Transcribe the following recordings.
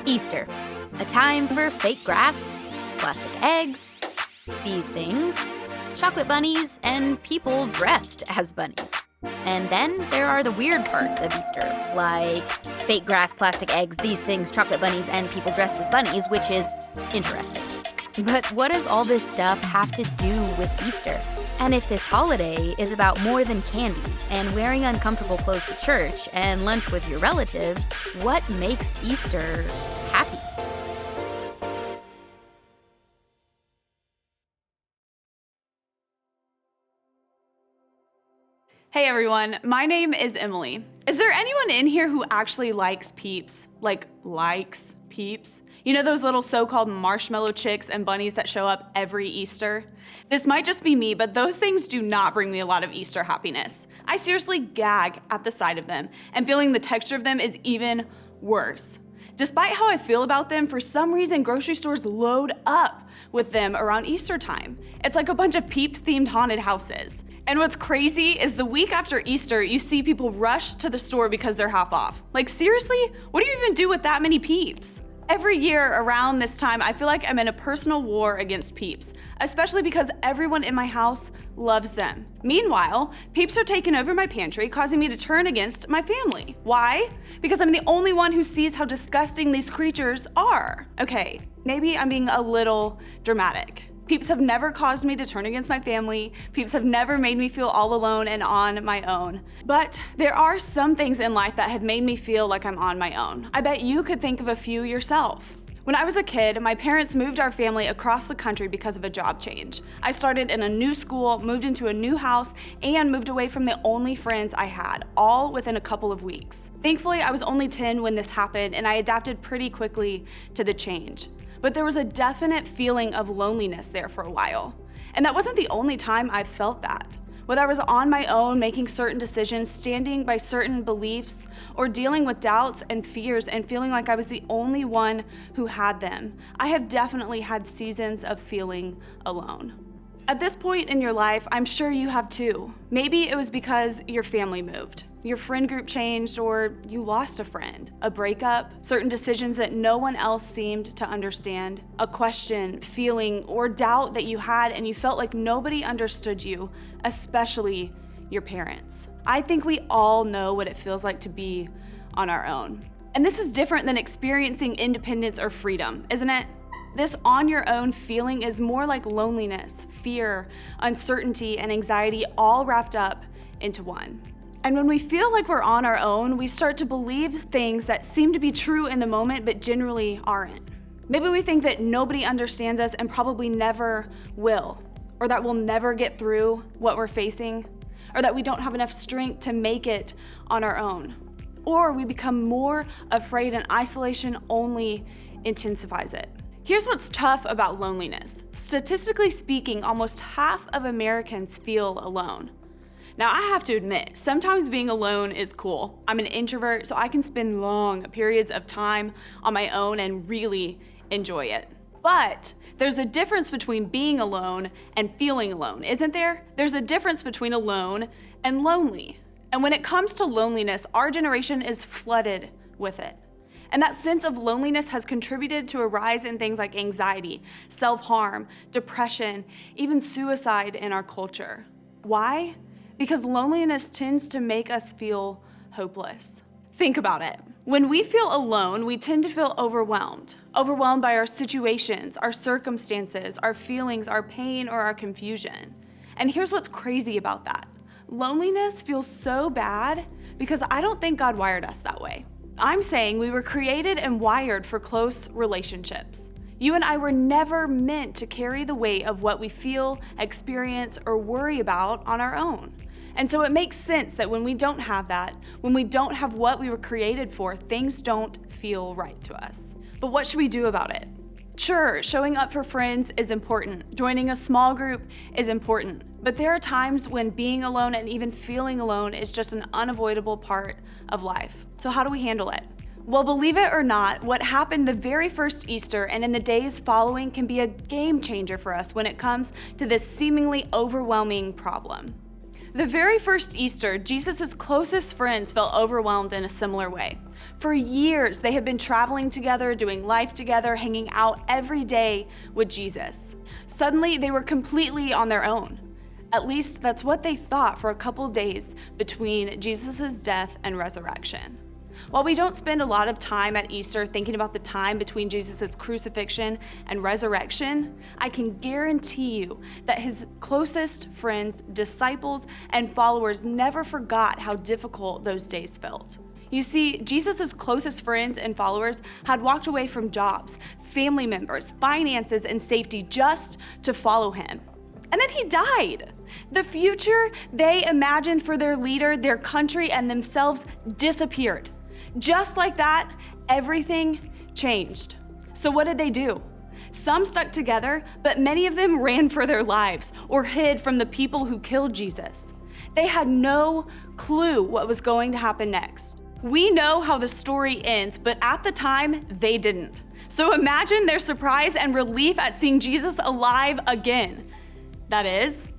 Easter, a time for fake grass, plastic eggs, these things, chocolate bunnies, and people dressed as bunnies. And then there are the weird parts of Easter, like fake grass, plastic eggs, these things, chocolate bunnies, and people dressed as bunnies, which is interesting. But what does all this stuff have to do with Easter? And if this holiday is about more than candy and wearing uncomfortable clothes to church and lunch with your relatives, what makes Easter happy? Hey everyone, my name is Emily. Is there anyone in here who actually likes Peeps? Likes Peeps? You know those little so-called marshmallow chicks and bunnies that show up every Easter? This might just be me, but those things do not bring me a lot of Easter happiness. I seriously gag at the sight of them, and feeling the texture of them is even worse. Despite how I feel about them, for some reason grocery stores load up with them around Easter time. It's like a bunch of Peep-themed haunted houses. And what's crazy is the week after Easter, you see people rush to the store because they're half off. Seriously? What do you even do with that many Peeps? Every year around this time, I feel like I'm in a personal war against Peeps, especially because everyone in my house loves them. Meanwhile, Peeps are taking over my pantry, causing me to turn against my family. Why? Because I'm the only one who sees how disgusting these creatures are. Okay, maybe I'm being a little dramatic. Peeps have never caused me to turn against my family. Peeps have never made me feel all alone and on my own. But there are some things in life that have made me feel like I'm on my own. I bet you could think of a few yourself. When I was a kid, my parents moved our family across the country because of a job change. I started in a new school, moved into a new house, and moved away from the only friends I had, all within a couple of weeks. Thankfully, I was only 10 when this happened, and I adapted pretty quickly to the change. But there was a definite feeling of loneliness there for a while. And that wasn't the only time I felt that. Whether I was on my own, making certain decisions, standing by certain beliefs, or dealing with doubts and fears and feeling like I was the only one who had them, I have definitely had seasons of feeling alone. At this point in your life, I'm sure you have too. Maybe it was because your family moved, your friend group changed, or you lost a friend, a breakup, certain decisions that no one else seemed to understand, a question, feeling, or doubt that you had and you felt like nobody understood you, especially your parents. I think we all know what it feels like to be on our own. And this is different than experiencing independence or freedom, isn't it? This on your own feeling is more like loneliness, fear, uncertainty, and anxiety all wrapped up into one. And when we feel like we're on our own, we start to believe things that seem to be true in the moment but generally aren't. Maybe we think that nobody understands us and probably never will, or that we'll never get through what we're facing, or that we don't have enough strength to make it on our own. Or we become more afraid and isolation only intensifies it. Here's what's tough about loneliness. Statistically speaking, almost half of Americans feel alone. Now, I have to admit, sometimes being alone is cool. I'm an introvert, so I can spend long periods of time on my own and really enjoy it. But there's a difference between being alone and feeling alone, isn't there? There's a difference between alone and lonely. And when it comes to loneliness, our generation is flooded with it. And that sense of loneliness has contributed to a rise in things like anxiety, self-harm, depression, even suicide in our culture. Why? Because loneliness tends to make us feel hopeless. Think about it. When we feel alone, we tend to feel overwhelmed by our situations, our circumstances, our feelings, our pain, or our confusion. And here's what's crazy about that. Loneliness feels so bad because I don't think God wired us that way. I'm saying we were created and wired for close relationships. You and I were never meant to carry the weight of what we feel, experience, or worry about on our own. And so it makes sense that when we don't have that, when we don't have what we were created for, things don't feel right to us. But what should we do about it? Sure, showing up for friends is important. Joining a small group is important. But there are times when being alone and even feeling alone is just an unavoidable part of life. So how do we handle it? Well, believe it or not, what happened the very first Easter and in the days following can be a game changer for us when it comes to this seemingly overwhelming problem. The very first Easter, Jesus' closest friends felt overwhelmed in a similar way. For years, they had been traveling together, doing life together, hanging out every day with Jesus. Suddenly, they were completely on their own. At least that's what they thought for a couple days between Jesus' death and resurrection. While we don't spend a lot of time at Easter thinking about the time between Jesus' crucifixion and resurrection, I can guarantee you that his closest friends, disciples, and followers never forgot how difficult those days felt. You see, Jesus' closest friends and followers had walked away from jobs, family members, finances, and safety just to follow him. And then he died. The future they imagined for their leader, their country, and themselves disappeared. Just like that, everything changed. So what did they do? Some stuck together, but many of them ran for their lives or hid from the people who killed Jesus. They had no clue what was going to happen next. We know how the story ends, but at the time, they didn't. So imagine their surprise and relief at seeing Jesus alive again. That is,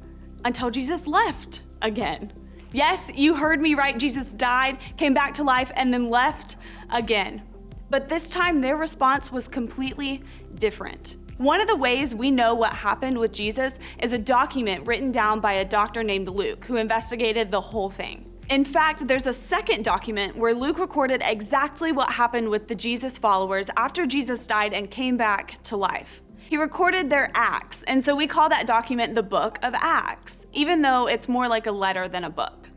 until Jesus left again. Yes, you heard me right. Jesus died, came back to life, and then left again. But this time, their response was completely different. One of the ways we know what happened with Jesus is a document written down by a doctor named Luke, who investigated the whole thing. In fact, there's a second document where Luke recorded exactly what happened with the Jesus followers after Jesus died and came back to life. He recorded their acts, and so we call that document the Book of Acts, even though it's more like a letter than a book.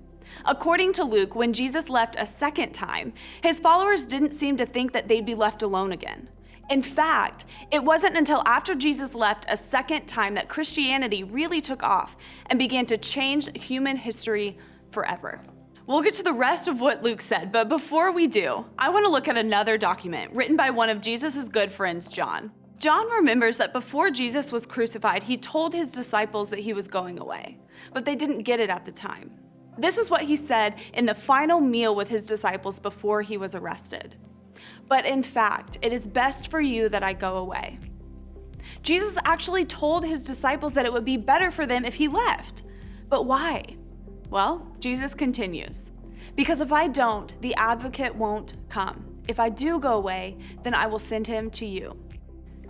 According to Luke, when Jesus left a second time, his followers didn't seem to think that they'd be left alone again. In fact, it wasn't until after Jesus left a second time that Christianity really took off and began to change human history forever. We'll get to the rest of what Luke said, but before we do, I want to look at another document written by one of Jesus' good friends, John. John remembers that before Jesus was crucified, he told his disciples that he was going away, but they didn't get it at the time. This is what he said in the final meal with his disciples before he was arrested. But in fact, it is best for you that I go away. Jesus actually told his disciples that it would be better for them if he left. But why? Well, Jesus continues, because if I don't, the advocate won't come. If I do go away, then I will send him to you.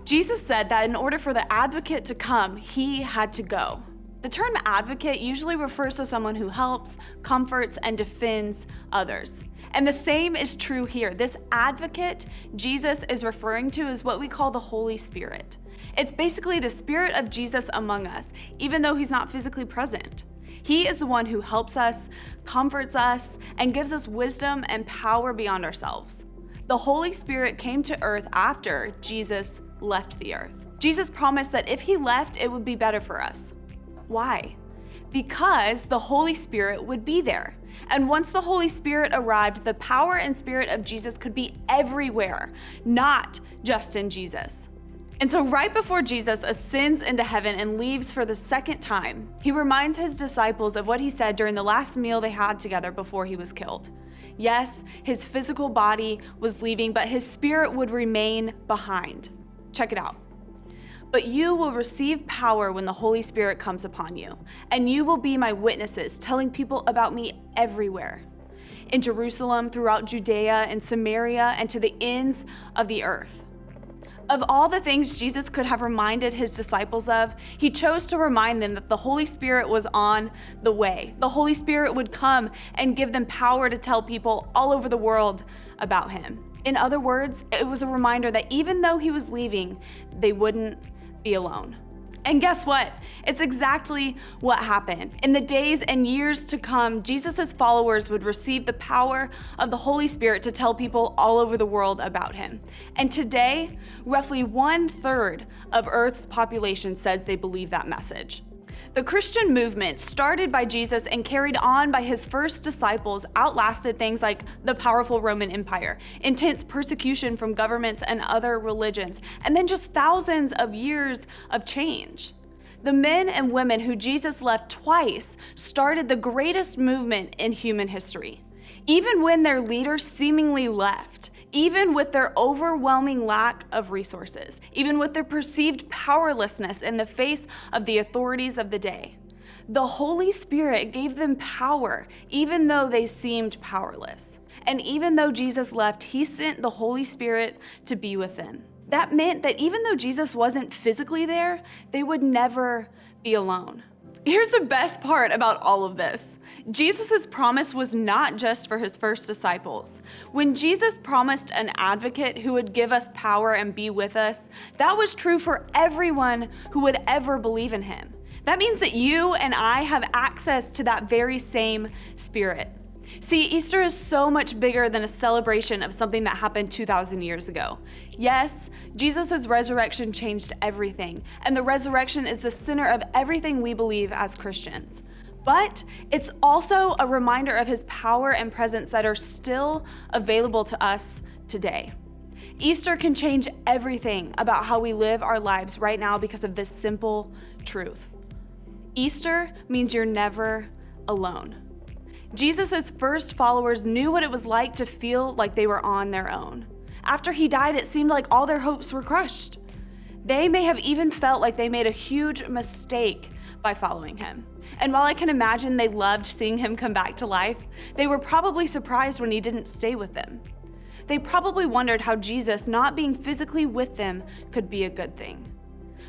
Jesus said that in order for the advocate to come, he had to go. The term advocate usually refers to someone who helps, comforts, and defends others. And the same is true here. This advocate Jesus is referring to is what we call the Holy Spirit. It's basically the Spirit of Jesus among us, even though he's not physically present. He is the one who helps us, comforts us, and gives us wisdom and power beyond ourselves. The Holy Spirit came to earth after Jesus left the earth. Jesus promised that if he left, it would be better for us. Why? Because the Holy Spirit would be there. And once the Holy Spirit arrived, the power and spirit of Jesus could be everywhere, not just in Jesus. And so right before Jesus ascends into heaven and leaves for the second time, he reminds his disciples of what he said during the last meal they had together before he was killed. Yes, his physical body was leaving, but his spirit would remain behind. Check it out. But you will receive power when the Holy Spirit comes upon you, and you will be my witnesses, telling people about me everywhere. In Jerusalem, throughout Judea and Samaria, and to the ends of the earth. Of all the things Jesus could have reminded his disciples of, he chose to remind them that the Holy Spirit was on the way. The Holy Spirit would come and give them power to tell people all over the world about him. In other words, it was a reminder that even though he was leaving, they wouldn't be alone. And guess what? It's exactly what happened. In the days and years to come, Jesus' followers would receive the power of the Holy Spirit to tell people all over the world about him. And today, roughly 1/3 of Earth's population says they believe that message. The Christian movement, started by Jesus and carried on by his first disciples, outlasted things like the powerful Roman Empire, intense persecution from governments and other religions, and then just thousands of years of change. The men and women who Jesus left twice started the greatest movement in human history. Even when their leaders seemingly left, even with their overwhelming lack of resources, even with their perceived powerlessness in the face of the authorities of the day, The Holy Spirit gave them power, even though they seemed powerless. And even though Jesus left, he sent the Holy Spirit to be with them. That meant that even though Jesus wasn't physically there, they would never be alone. Here's the best part about all of this. Jesus' promise was not just for his first disciples. When Jesus promised an advocate who would give us power and be with us, that was true for everyone who would ever believe in him. That means that you and I have access to that very same Spirit. See, Easter is so much bigger than a celebration of something that happened 2,000 years ago. Yes, Jesus' resurrection changed everything, and the resurrection is the center of everything we believe as Christians. But it's also a reminder of his power and presence that are still available to us today. Easter can change everything about how we live our lives right now because of this simple truth. Easter means you're never alone. Jesus' first followers knew what it was like to feel like they were on their own. After he died, it seemed like all their hopes were crushed. They may have even felt like they made a huge mistake by following him. And while I can imagine they loved seeing him come back to life, they were probably surprised when he didn't stay with them. They probably wondered how Jesus not being physically with them could be a good thing.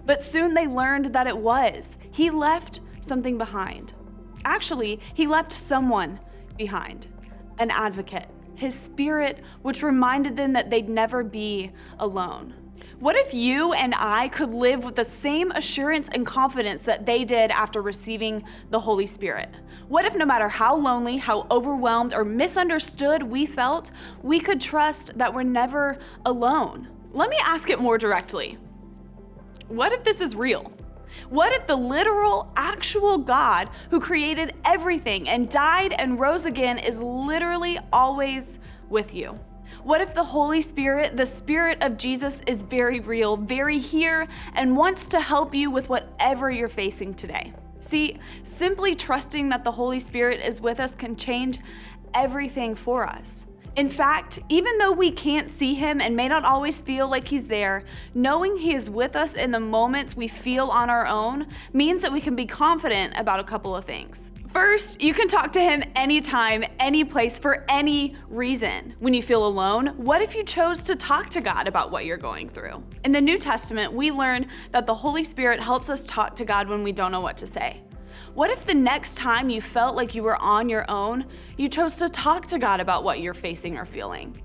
But soon they learned that it was. He left something behind. Actually, he left someone behind, an advocate, his Spirit, which reminded them that they'd never be alone. What if you and I could live with the same assurance and confidence that they did after receiving the Holy Spirit? What if no matter how lonely, how overwhelmed, or misunderstood we felt, we could trust that we're never alone? Let me ask it more directly. What if this is real? What if the literal, actual God who created everything and died and rose again is literally always with you? What if the Holy Spirit, the Spirit of Jesus, is very real, very here, and wants to help you with whatever you're facing today? See, simply trusting that the Holy Spirit is with us can change everything for us. In fact, even though we can't see him and may not always feel like he's there, knowing he is with us in the moments we feel on our own means that we can be confident about a couple of things. First, you can talk to him anytime, any place, for any reason. When you feel alone, what if you chose to talk to God about what you're going through? In the New Testament, we learn that the Holy Spirit helps us talk to God when we don't know what to say. What if the next time you felt like you were on your own, you chose to talk to God about what you're facing or feeling?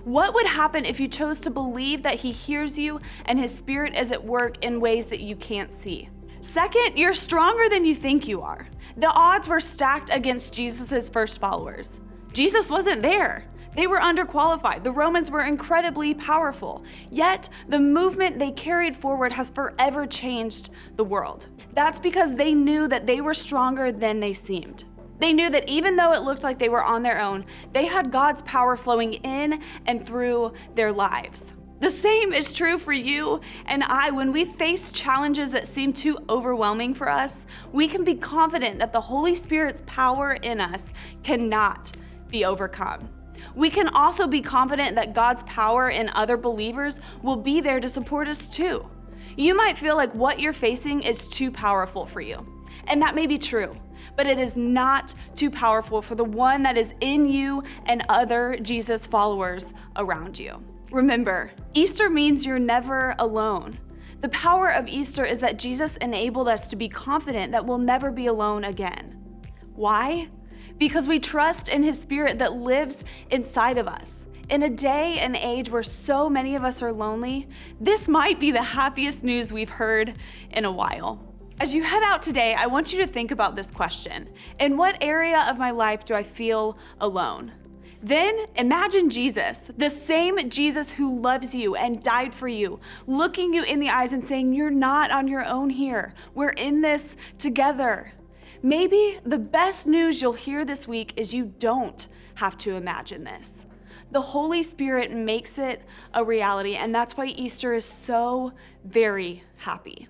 What would happen if you chose to believe that he hears you and his Spirit is at work in ways that you can't see? Second, you're stronger than you think you are. The odds were stacked against Jesus' first followers. Jesus wasn't there. They were underqualified. The Romans were incredibly powerful. Yet, the movement they carried forward has forever changed the world. That's because they knew that they were stronger than they seemed. They knew that even though it looked like they were on their own, they had God's power flowing in and through their lives. The same is true for you and I. When we face challenges that seem too overwhelming for us, we can be confident that the Holy Spirit's power in us cannot be overcome. We can also be confident that God's power in other believers will be there to support us too. You might feel like what you're facing is too powerful for you, and that may be true, but it is not too powerful for the one that is in you and other Jesus followers around you. Remember, Easter means you're never alone. The power of Easter is that Jesus enabled us to be confident that we'll never be alone again. Why? Because we trust in his Spirit that lives inside of us. In a day and age where so many of us are lonely, this might be the happiest news we've heard in a while. As you head out today, I want you to think about this question. In what area of my life do I feel alone? Then imagine Jesus, the same Jesus who loves you and died for you, looking you in the eyes and saying, "You're not on your own here. We're in this together." Maybe the best news you'll hear this week is you don't have to imagine this. The Holy Spirit makes it a reality, and that's why Easter is so very happy.